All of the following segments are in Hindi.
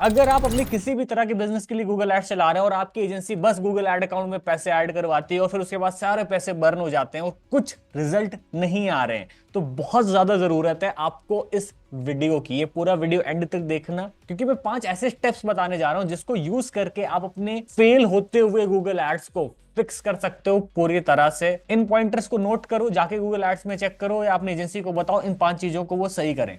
अगर आप अपनी किसी भी तरह के बिजनेस के लिए गूगल एड चला रहे हैं और आपकी एजेंसी बस गूगल एड अकाउंट में पैसे ऐड करवाती है और फिर उसके बाद सारे पैसे बर्न हो जाते हैं और कुछ रिजल्ट नहीं आ रहे हैं, तो बहुत ज्यादा जरूरत है आपको इस वीडियो की। ये पूरा वीडियो एंड तक देखना, क्योंकि मैं 5 ऐसे स्टेप्स बताने जा रहा हूं जिसको यूज करके आप अपने फेल होते हुए गूगल एड्स को फिक्स कर सकते हो पूरी तरह से। इन पॉइंटर्स को नोट करो, जाके गूगल एड्स में चेक करो या अपनी एजेंसी को बताओ इन 5 चीजों को वो सही करें।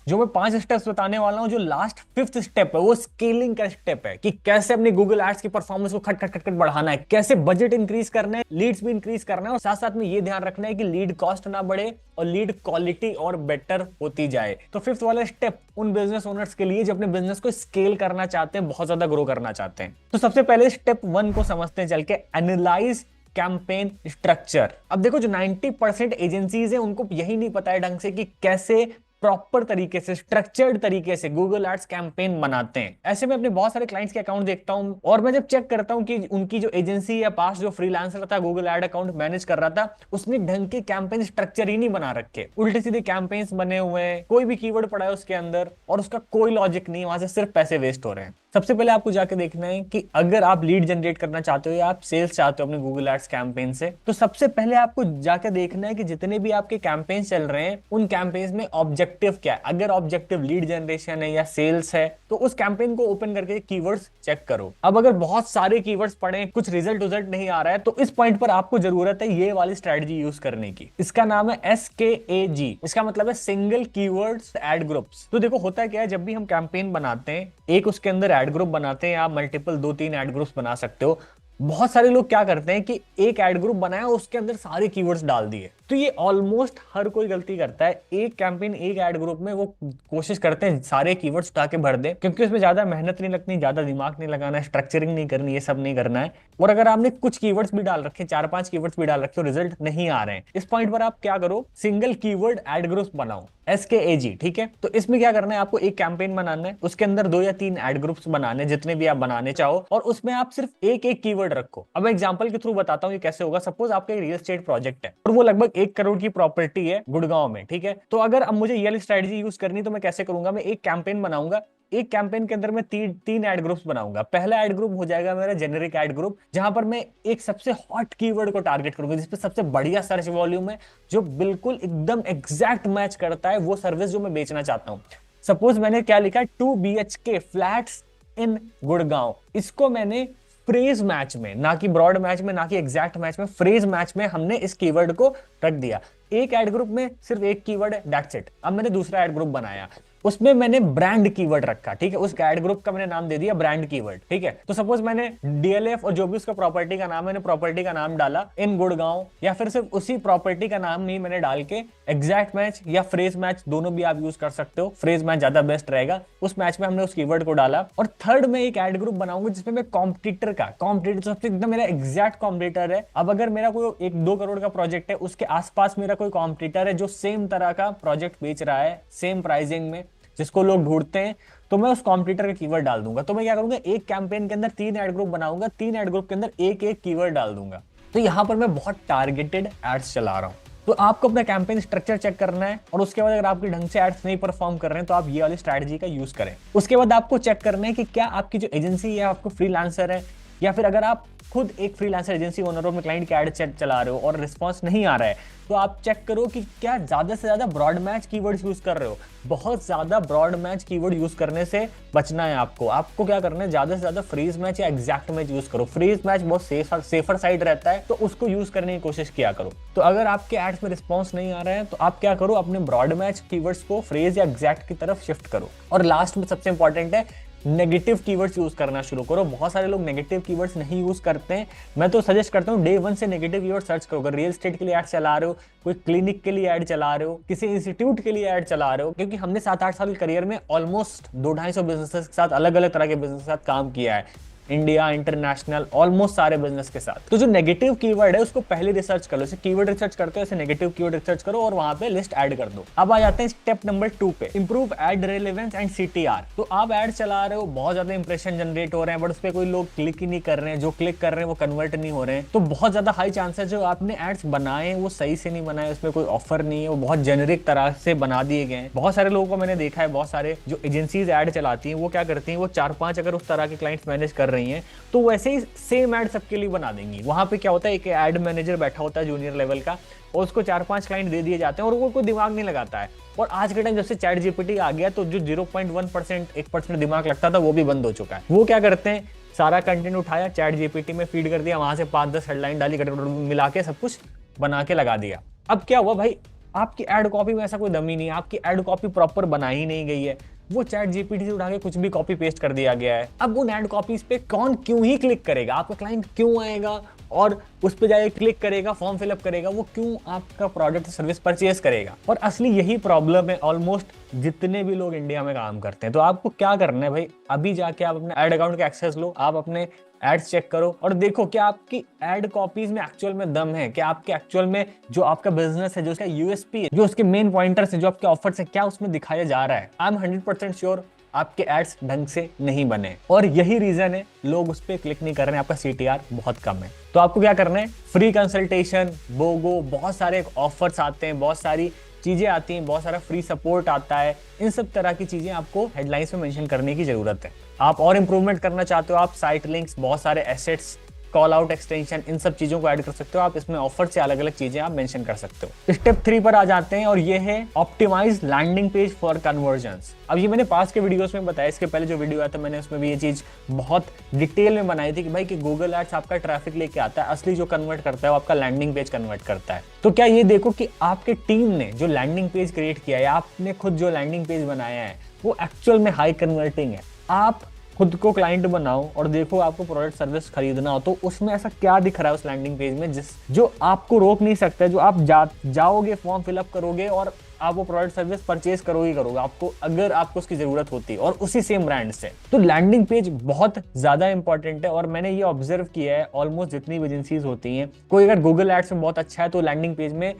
जो मैं 5 स्टेप्स बताने वाला हूं, जो लास्ट 5th स्टेप है वो स्केलिंग का स्टेप है कि कैसे अपनी गूगल एड्स की परफॉर्मेंस को खट खट खट खट बढ़ाना है, कैसे बजट इंक्रीज करना है, लीड्स भी इंक्रीज करना है और साथ साथ में ये ध्यान रखना है कि लीड कॉस्ट ना बढ़े और लीड क्वालिटी और बेटर होती जाए। तो 5th वाला स्टेप उन बिजनेस ओनर्स के लिए जो अपने बिजनेस को स्केल करना चाहते हैं, बहुत ज्यादा ग्रो करना चाहते हैं। तो सबसे पहले स्टेप 1 को समझते हैं चल के, एनालाइज कैंपेन स्ट्रक्चर। अब देखो, जो 90% एजेंसीज है उनको यही नहीं पता है ढंग से कि कैसे प्रॉपर तरीके से, स्ट्रक्चर्ड तरीके से गूगल एड्स कैंपेन बनाते हैं। ऐसे में अपने बहुत सारे क्लाइंट्स के अकाउंट देखता हूं और मैं जब चेक करता हूं कि उनकी जो एजेंसी या पास जो फ्रीलांसर था गूगल एड अकाउंट मैनेज कर रहा था, उसने ढंग के कैंपेन स्ट्रक्चर ही नहीं बना रखे, उल्टे सीधे कैंपेन्स बने हुए हैं, कोई भी कीवर्ड पड़ा है उसके अंदर और उसका कोई लॉजिक नहीं, वहां से सिर्फ पैसे वेस्ट हो रहे हैं। सबसे पहले आपको जाके देखना है कि अगर आप लीड जनरेट करना चाहते हो या आप सेल्स चाहते हो अपने गूगल एड्स कैंपेन से, तो सबसे पहले आपको जाके देखना है कि जितने भी आपके कैंपेन चल रहे हैं उन कैंपेन्स में ऑब्जेक्टिव क्या है। अगर ऑब्जेक्टिव लीड जनरेशन है या सेल्स है तो उस कैंपेन को ओपन करके कीवर्ड्स चेक करो। अब अगर बहुत सारे कीवर्ड्स पड़े, कुछ रिजल्ट नहीं आ रहा है, तो इस पॉइंट पर आपको जरूरत है ये वाली स्ट्रेटजी यूज करने की। इसका नाम है SKAG। इसका मतलब है सिंगल कीवर्ड्स एड ग्रुप्स। तो देखो होता क्या है, जब भी हम कैंपेन बनाते हैं, एक उसके अंदर एड ग्रुप बनाते हैं, आप मल्टीपल 2-3 एड ग्रुप्स बना सकते हो। बहुत सारे लोग क्या करते हैं कि एक एड ग्रुप बनाया और उसके अंदर सारे कीवर्ड्स डाल दिए, तो ये ऑलमोस्ट हर कोई गलती करता है। एक कैंपेन, एक एड ग्रुप में वो कोशिश करते हैं सारे कीवर्ड्स उठा के भर दे, क्योंकि उसमें ज्यादा मेहनत नहीं लगती, ज्यादा दिमाग नहीं लगाना है, स्ट्रक्चरिंग नहीं करनी, ये सब नहीं करना है। और अगर आपने कुछ कीवर्ड्स भी डाल रखे, 4-5 कीवर्ड्स भी डाल रखे, रिजल्ट नहीं आ रहे हैं, इस पॉइंट पर आप क्या करो, सिंगल कीवर्ड एड ग्रुप्स बनाओ, SKAG। ठीक है, तो इसमें क्या करना है, आपको एक कैंपेन बनाना है, उसके अंदर 2 या 3 एड ग्रुप्स बनाने, जितने भी आप बनाने चाहो, और उसमें आप सिर्फ एक एक कीवर्ड रखो। अब मैं एग्जांपल के थ्रू बताता हूं ये कैसे होगा। सपोज आपका रियल एस्टेट प्रोजेक्ट है और वो लगभग 1 करोड़ की प्रॉपर्टी है गुड़गांव में। ठीक है, तो अगर अब मुझे ये वाली स्ट्रेटजी यूज करनी, तो मैं कैसे करूंगा, मैं एक कैंपेन बनाऊंगा, एक कैंपेन के अंदर मैं 3 एड ग्रुप्स बनाऊंगा। पहला एड ग्रुप हो जाएगा मेरा जेनेरिक एड ग्रुप, जहां पर मैं एक सबसे हॉट कीवर्ड को टारगेट करूंगा, जिसपे सबसे बढ़िया सर्च वॉल्यूम है, जो बिल्कुल एकदम एग्जैक्ट मैच करता है वो सर्विस जो मैं बेचना चाहता हूं। सपोज मैंने क्या लिखा है, 2 BHK फ्लैट्स इन गुड़गांव। इसको मैंने फ्रेज मैच में, ना कि ब्रॉड मैच में, ना कि एग्जैक्ट मैच में, फ्रेज मैच में हमने इस कीवर्ड को रख दिया। एक एड ग्रुप में सिर्फ एक कीवर्ड है, दैट्स इट। अब मैंने दूसरा एड ग्रुप बनाया, उसमें मैंने ब्रांड कीवर्ड रखा। ठीक है, उस एड ग्रुप का मैंने नाम दे दिया ब्रांड कीवर्ड। ठीक है, तो सपोज मैंने DLF और जो भी उसका प्रॉपर्टी का नाम है, मैंने प्रॉपर्टी का नाम डाला इन गुड़गांव, या फिर सिर्फ उसी प्रॉपर्टी का नाम ही मैंने डाल के एग्जैक्ट मैच या फ्रेज मैच, दोनों भी आप यूज कर सकते हो, फ्रेज मैच ज्यादा बेस्ट रहेगा, उस मैच में हमने उस कीवर्ड को डाला। और थर्ड में एक एड ग्रुप बनाऊंगा जिसमें मैं कॉम्पिटिटर सबसे एकदम मेरा एग्जैक्ट कॉम्पिटिटर है। अब अगर मेरा कोई 1-2 करोड़ का प्रोजेक्ट है, उसके आसपास मेरा कोई कॉम्पिटिटर है जो सेम तरह का प्रोजेक्ट बेच रहा है, सेम प्राइसिंग में, जिसको लोग ढूंढते हैं, तो मैं उस कॉम्पिटिटर का कीवर्ड डाल दूंगा। तो मैं क्या करूंगा, एक कैंपेन के अंदर 3 एड ग्रुप बनाऊंगा, 3 एड ग्रुप के अंदर एक एक कीवर्ड डाल दूंगा। तो यहां पर मैं बहुत टारगेटेड एड्स चला रहा हूं। तो आपको अपना कैंपेन स्ट्रक्चर चेक करना है और उसके बाद अगर आपके ढंग से एड्स नहीं परफॉर्म कर रहे हैं तो आप ये वाली स्ट्रैटेजी का यूज करें। उसके बाद आपको चेक करना है कि क्या आपकी जो एजेंसी है, आपको फ्रीलांसर है, या फिर अगर आप खुद एक फ्रीलांसर एजेंसी ओनर हो, अपने क्लाइंट के एड चला रहे हो और रिस्पांस नहीं आ रहा है, तो आप चेक करो कि क्या ज्यादा से ज्यादा ब्रॉड मैच कीवर्ड्स यूज कर रहे हो। बहुत ज्यादा ब्रॉड मैच कीवर्ड यूज करने से बचना है आपको। आपको क्या करना है, ज्यादा से ज्यादा फ्रेज मैच या एग्जैक्ट मैच यूज करो। फ्रेज मैच बहुत सेफर साइड रहता है, तो उसको यूज करने की कोशिश किया करो। तो अगर आपके एड्स में रिस्पॉन्स नहीं आ रहा है, तो आप क्या करो, अपने ब्रॉड मैच कीवर्ड्स को फ्रेज या एग्जैक्ट की तरफ शिफ्ट करो। और लास्ट में सबसे इंपॉर्टेंट है, नेगेटिव कीवर्ड्स यूज करना शुरू करो। बहुत सारे लोग नेगेटिव कीवर्ड्स नहीं यूज करते हैं। मैं तो सजेस्ट करता हूं, डे 1 से नेगेटिव कीवर्ड सर्च करो। अगर रियल एस्टेट के लिए ऐड चला रहे हो, कोई क्लिनिक के लिए ऐड चला रहे हो, किसी इंस्टीट्यूट के लिए ऐड चला रहे हो, क्योंकि हमने 7-8 साल के करियर में ऑलमोस्ट 200-250 बिजनेस के साथ, अलग अलग तरह के बिजनेस के साथ काम किया है। इंडिया, इंटरनेशनल, ऑलमोस्ट सारे बिजनेस के साथ। तो जो नेगेटिव कीवर्ड है उसको पहले रिसर्च कर लो, जैसे कीवर्ड रिसर्च करते हो ऐसे नेगेटिव कीवर्ड रिसर्च करो और वहां पे लिस्ट ऐड कर दो। अब आ जाते हैं स्टेप नंबर 2 पे, improve ad relevance and CTR। तो आप एड चला रहे हो, बहुत ज्यादा इंप्रेशन जनरेट हो रहे हैं, बट उस पर कोई लोग क्लिक ही नहीं कर रहे हैं, जो क्लिक कर रहे हैं वो कन्वर्ट नहीं हो रहे हैं, तो बहुत ज्यादा हाई चांसेस जो आपने एड्स बनाए वो सही से नहीं बनाए, उसमें कोई ऑफर नहीं है, वो बहुत जेनरिक तरह से बना दिए गए हैं। बहुत सारे लोगों को मैंने देखा है, बहुत सारे जो एजेंसीज ऐड चलाती हैं वो क्या करती हैं, वो 4-5 अगर उस तरह के क्लाइंट्स मैनेज कर रही हैं तो वैसे ही सेम ऐड सबके लिए बना देंगी। वहां पे क्या होता है, एक एड मैनेजर बैठा होता है जूनियर लेवल का, और उसको 4-5 क्लाइंट दे दिए जाते हैं और वो कोई दिमाग नहीं लगाता है। और आज के टाइम जब से चैट जीपीटी आ गया तो जो 0.1% 1% दिमाग लगता था वो भी बंद हो चुका है। वो क्या करते हैं, सारा कंटेंट उठाया, चैट जीपीटी में फीड कर दिया, वहां से 5-10 हेडलाइन डाली, मिला के सब कुछ बना के लगा दिया। अब क्या हुआ भाई, आपकी एड कॉपी में ऐसा कोई दम ही नहीं है, आपकी एड कॉपी प्रॉपर बनाई ही नहीं गई है, वो चैट जीपीटी से उठा के कुछ भी कॉपी पेस्ट कर दिया गया है। अब उन एड कॉपीज पे कौन क्यों ही क्लिक करेगा, आपका क्लाइंट क्यों आएगा और उस पे जाके क्लिक करेगा, फॉर्म फिलअप करेगा, वो क्यों आपका प्रोडक्ट सर्विस परचेज करेगा। और असली यही प्रॉब्लम है ऑलमोस्ट जितने भी लोग इंडिया में काम करते हैं। तो आपको क्या करना है भाई, अभी जाके आप अपने एड अकाउंट का एक्सेस लो, आप अपने एड्स चेक करो और देखो क्या आपकी एड कॉपीज में एक्चुअल में दम है, क्या आपके एक्चुअल में जो आपका बिजनेस है, जो उसका यूएसपी है, जो उसके मेन पॉइंटर्स है, जो आपके ऑफर्स है, क्या उसमें दिखाया जा रहा है। आई एम 100% श्योर आपके एड्स ढंग से नहीं बने और यही रीजन है लोग उस पर क्लिक नहीं कर रहे हैं, आपका CTR बहुत कम है। तो आपको क्या करना है, फ्री कंसल्टेशन, बोगो, बहुत सारे ऑफर्स आते हैं, बहुत सारी चीजें आती हैं, बहुत सारा फ्री सपोर्ट आता है, इन सब तरह की चीजें आपको हेडलाइंस में मेंशन करने की जरूरत है। आप और इंप्रूवमेंट करना चाहते हो, आप साइट लिंक्स, बहुत सारे एसेट्स, कॉल आउट एक्सटेंशन, इन सब चीजों को ऐड कर सकते हो। आप इसमें ऑफर से अलग अलग चीजें आप मेंशन कर सकते हो। स्टेप 3 पर आ जाते हैं और ये है optimise landing page for conversions. अब ये मैंने पास के वीडियोस में बताया, इसके पहले जो वीडियो आया था मैंने उसमें भी ये चीज बहुत डिटेल में बनाई थी कि भाई कि गूगल एड्स आपका ट्रैफिक लेके आता है, असली जो कन्वर्ट करता है वो आपका लैंडिंग पेज कन्वर्ट करता है। तो क्या ये देखो कि आपके टीम ने जो लैंडिंग पेज क्रिएट किया है, आपने खुद जो लैंडिंग पेज बनाया है वो एक्चुअल में हाई कन्वर्टिंग है। आप खुद को क्लाइंट बनाओ और देखो आपको प्रोडक्ट सर्विस खरीदना हो तो उसमें ऐसा क्या दिख रहा है उस लैंडिंग पेज में जो आपको रोक नहीं सकता है, जो आप जाओगे, फॉर्म फिलअप करोगे और आप वो प्रोडक्ट सर्विस परचेज करोगे आपको, अगर आपको उसकी जरूरत होती है और उसी सेम ब्रांड से। तो लैंडिंग पेज बहुत ज्यादा इंपॉर्टेंट है और मैंने ये ऑब्जर्व किया है ऑलमोस्ट जितनी भी एजेंसीज होती हैं, कोई अगर गूगल एड्स में बहुत अच्छा है तो लैंडिंग पेज में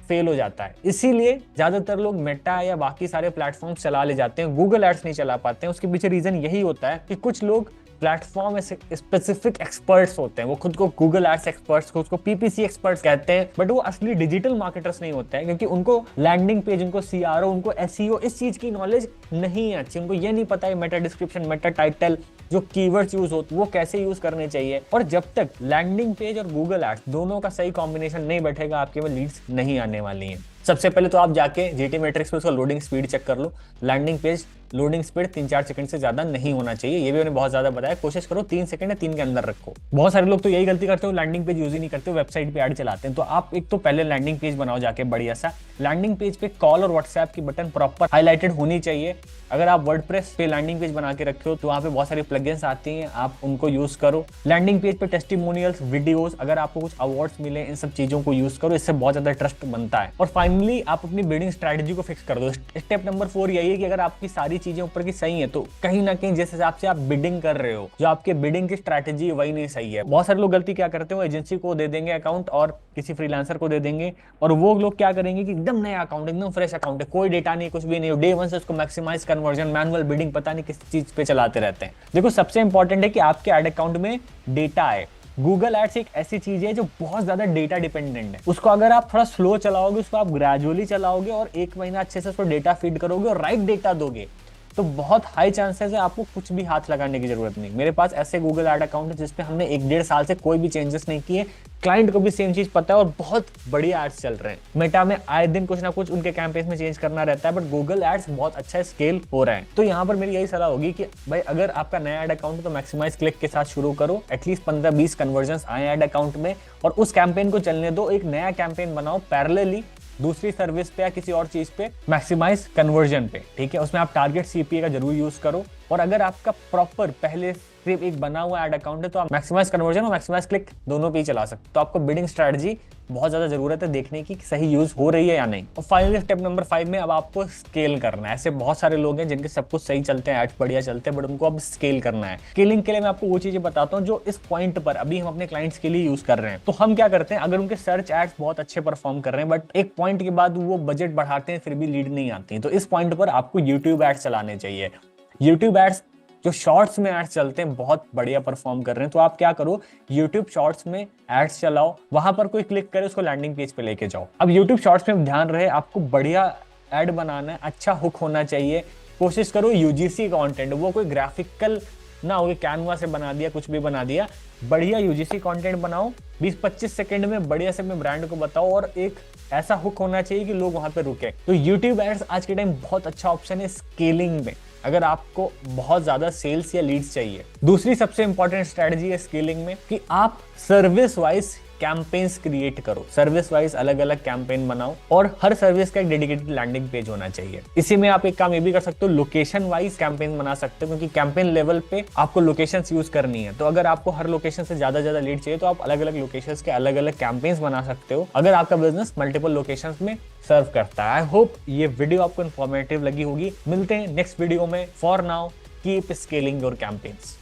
फेल हो जाता है। इसीलिए ज्यादातर लोग मेटा या बाकी सारे प्लेटफॉर्म चला ले जाते हैं, गूगल एड्स नहीं चला पाते हैं। उसके पीछे रीजन यही होता है कि कुछ लोग प्लेटफॉर्म स्पेसिफिक एक्सपर्ट्स होते हैं, वो खुद को गूगल एड्स एक्सपर्ट्स, खुद को PPC एक्सपर्ट्स कहते हैं, बट वो असली डिजिटल मार्केटर्स नहीं होते हैं क्योंकि उनको लैंडिंग पेज, उनको CRO, उनको SEO इस चीज की नॉलेज नहीं है अच्छी। उनको ये नहीं पता है मेटा डिस्क्रिप्शन, मेटा टाइटल, जो कीवर्ड्स यूज होते वो कैसे यूज करने चाहिए। और जब तक लैंडिंग पेज और गूगल एड्स दोनों का सही कॉम्बिनेशन नहीं बैठेगा, आपके में लीड्स नहीं आने वाली हैं। सबसे पहले तो आप जाके GT मैट्रिक्स पे उसका लोडिंग स्पीड चेक कर लो। Landing page loading speed 3-4 second से ज्यादा नहीं होना चाहिए, ये भी मैंने बहुत ज्यादा बताया। कोशिश करो 3 सेकंड या 3 के अंदर रखो। बहुत सारे लोग तो यही गलती करते हो, लैंडिंग पेज यूज ही नहीं करते हो, वेबसाइट पे ऐड चलाते हैं। तो आप एक तो पहले लैंडिंग पेज बनाओ जाके बढ़िया सा। लैंडिंग पेज पे कॉल और व्हाट्सएप की बटन प्रॉपर हाईलाइटेड होनी चाहिए। अगर आप वर्डप्रेस पे लैंडिंग पेज बना के रखे हो तो वहाँ पे बहुत सारी प्लगइन्स आती हैं, आप उनको यूज करो। लैंडिंग पेज पे टेस्टिमोनियल्स, वीडियोस, अगर आपको कुछ अवार्ड्स मिले, इन सब चीजों को यूज करो, इससे बहुत ज्यादा ट्रस्ट बनता है। और फाइनली आप अपनी बिडिंग स्ट्रैटेजी को फिक्स कर दो। स्टेप नंबर 4 यही है कि अगर आपकी सारी चीजें ऊपर की सही है तो कहीं ना कहीं जिस हिसाब से आप बिडिंग कर रहे हो, जो आपके बिडिंग की स्ट्रैटेजी वही नहीं सही है। बहुत सारे लोग गलती क्या करते हैं, एजेंसी को दे देंगे अकाउंट और किसी फ्रीलांसर को दे देंगे और वो लोग क्या करेंगे कि एकदम नया अकाउंट, एकदम फ्रेश अकाउंट है, कोई डेटा नहीं, कुछ भी नहीं, डे 1 से उसको मैक्सिमाइज कन्वर्जन, मैनुअल बिडिंग, पता नहीं किस चीज पे चलाते रहते हैं। देखो सबसे इंपॉर्टेंट है कि आपके एड अकाउंट में डेटा है। गूगल एड्स एक ऐसी चीज है जो बहुत ज्यादा डेटा डिपेंडेंट है। उसको अगर आप थोड़ा स्लो चलाओगे, उसको आप ग्रेजुअली चलाओगे और 1 महीना अच्छे से उसको डेटा फीड करोगे और राइट डेटा दोगे तो बहुत हाई चांसेस है आपको कुछ भी हाथ लगाने की जरूरत नहीं। मेरे पास ऐसे गूगल एड अकाउंट है जिसपे हमने 1-1.5 साल से कोई भी चेंजेस नहीं किए, क्लाइंट को भी सेम चीज पता है और बहुत बढ़िया एड्स चल रहे हैं। मेटा में आए दिन कुछ ना कुछ उनके कैंपेन में चेंज करना रहता है, बट गूगल एड्स बहुत अच्छा स्केल हो रहा है। तो यहाँ पर मेरी यही सलाह होगी कि भाई अगर आपका नया एड अकाउंट है तो मैक्सिमाइज क्लिक के साथ शुरू करो, एटलीस्ट 15-20 कन्वर्जन आए एड अकाउंट में और उस कैंपेन को चलने दो। एक नया कैंपेन बनाओ पैरेलली दूसरी सर्विस पे या किसी और चीज पे, मैक्सिमाइज कन्वर्जन पे, ठीक है। उसमें आप टारगेट CPA का जरूर यूज करो और अगर आपका प्रॉपर पहले सिर्फ एक बना हुआ एड अकाउंट है तो आप मैक्सिमाइज कन्वर्जन और मैक्सिमाइज क्लिक दोनों पे ही चला सकते हो। तो आपको बिडिंग स्ट्रेटजी बहुत ज्यादा जरूरत है देखने की सही यूज हो रही है या नहीं। और फाइनली स्टेप नंबर 5 में अब आपको स्केल करना है। ऐसे बहुत सारे लोग हैं जिनके सब कुछ सही चलते हैं, एड्स बढ़िया चलते हैं, बट उनको अब स्केल करना है। स्केलिंग के लिए मैं आपको वो चीजें बताता हूँ जो इस पॉइंट पर अभी हम अपने क्लाइंट्स के लिए यूज कर रहे हैं। तो हम क्या करते हैं, अगर उनके सर्च एड्स बहुत अच्छे परफॉर्म कर रहे हैं बट एक पॉइंट के बाद वो बजट बढ़ाते हैं फिर भी लीड नहीं आती है, तो इस पॉइंट पर आपको यूट्यूब एड्स चलाने चाहिए। यूट्यूब एड्स जो शॉर्ट्स में एड्स चलते हैं बहुत बढ़िया परफॉर्म कर रहे हैं, तो आप क्या करो, यूट्यूब शॉर्ट्स में एड्स चलाओ, वहां पर कोई क्लिक करे उसको लैंडिंग पेज पे लेके जाओ। अब यूट्यूब शॉर्ट्स में ध्यान रहे आपको बढ़िया एड बनाना है, अच्छा हुक होना चाहिए। कोशिश करो यूजीसी कंटेंट, वो कोई ग्राफिकल ना हो, कैनवा से बना दिया कुछ भी बना दिया, बढ़िया यूजीसी कंटेंट बनाओ, 20-25 सेकंड में बढ़िया से अपने ब्रांड को बताओ और एक ऐसा हुक होना चाहिए कि लोग वहां पे रुके। तो यूट्यूब एड्स आज के टाइम बहुत अच्छा ऑप्शन है स्केलिंग में, अगर आपको बहुत ज्यादा सेल्स या लीड्स चाहिए। दूसरी सबसे इंपॉर्टेंट स्ट्रेटजी है स्केलिंग में कि आप सर्विस वाइज कैंपेन्स क्रिएट करो, सर्विस वाइज अलग अलग कैंपेन बनाओ और हर सर्विस का एक डेडिकेटेड लैंडिंग पेज होना चाहिए। इसी में आप एक काम ये भी कर सकते हो, लोकेशन वाइज कैंपेन बना सकते हो, क्योंकि कैंपेन लेवल पे आपको लोकेशंस यूज करनी है। तो अगर आपको हर लोकेशन से ज्यादा लीड चाहिए तो आप अलग अलग लोकेशंस के अलग अलग कैंपेन्स बना सकते हो, अगर आपका बिजनेस मल्टीपल लोकेशंस में सर्व करता है। आई होप ये वीडियो आपको इन्फॉर्मेटिव लगी होगी। मिलते हैं नेक्स्ट वीडियो में। For now keep scaling your campaigns.